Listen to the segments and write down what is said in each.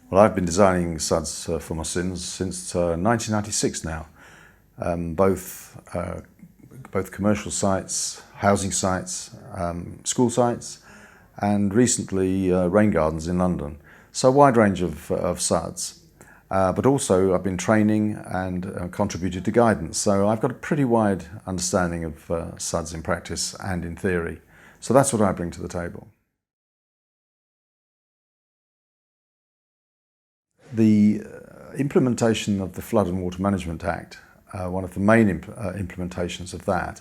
Well, I've been designing SADs for my sins since 1996 now. Both commercial sites, housing sites, school sites, and recently rain gardens in London. So a wide range of SADs. But also I've been training and contributed to guidance. So I've got a pretty wide understanding of SADs in practice and in theory. So that's what I bring to the table. The implementation of the Flood and Water Management Act, one of the main implementations of that,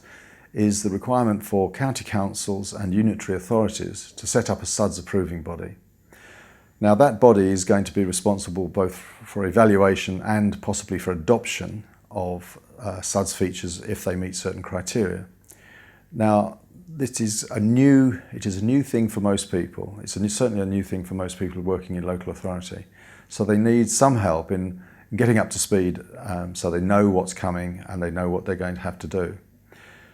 is the requirement for county councils and unitary authorities to set up a SADs approving body. Now that body is going to be responsible both for evaluation and possibly for adoption of SADs features if they meet certain criteria. Now it is a new thing for most people. It's certainly a new thing for most people working in local authority. So they need some help in getting up to speed so they know what's coming and they know what they're going to have to do.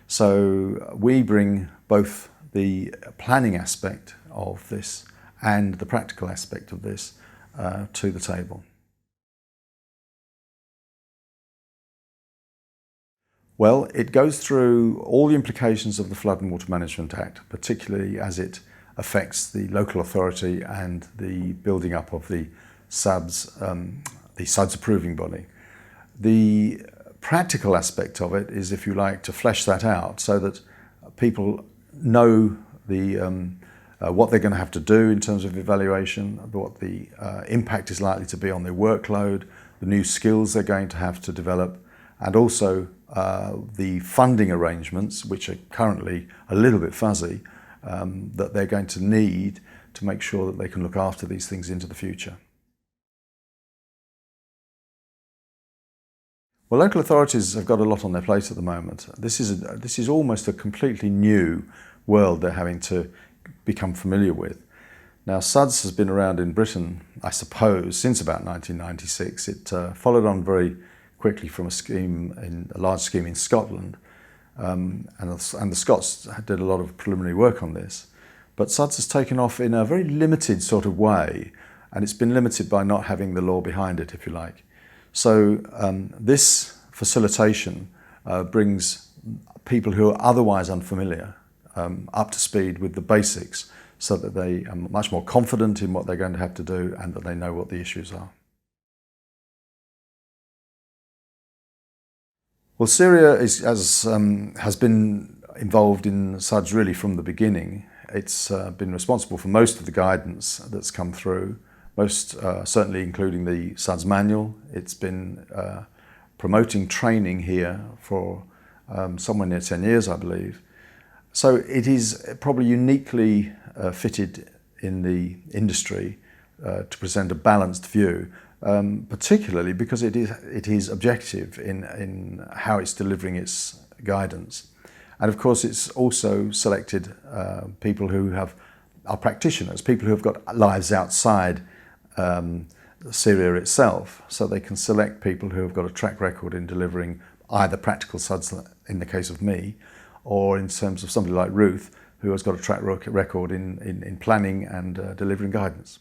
So we bring both the planning aspect of this and the practical aspect of this to the table. Well, it goes through all the implications of the Flood and Water Management Act, particularly as it affects the local authority and the building up of the SABs, the SADs approving body. The practical aspect of it is, if you like, to flesh that out so that people know what they're going to have to do in terms of evaluation, what the impact is likely to be on their workload, the new skills they're going to have to develop, and also the funding arrangements, which are currently a little bit fuzzy, that they're going to need to make sure that they can look after these things into the future. Well, local authorities have got a lot on their plate at the moment. This is almost a completely new world they're having to become familiar with. Now, SADs has been around in Britain, I suppose, since about 1996. It followed on very quickly from a large scheme in Scotland, and the Scots did a lot of preliminary work on this. But SADs has taken off in a very limited sort of way, and it's been limited by not having the law behind it, if you like. So this facilitation brings people who are otherwise unfamiliar up to speed with the basics so that they are much more confident in what they're going to have to do and that they know what the issues are. Well, CIRIA has been involved in SADs really from the beginning. It's been responsible for most of the guidance that's come through, most certainly including the SADs manual. It's been promoting training here for somewhere near 10 years, I believe. So it is probably uniquely fitted in the industry to present a balanced view, particularly because it is objective in how it's delivering its guidance. And of course it's also selected people who are practitioners, people who have got lives outside CIRIA itself, so they can select people who have got a track record in delivering either practical SADs in the case of me, or in terms of somebody like Ruth, who has got a track record in planning and delivering guidance.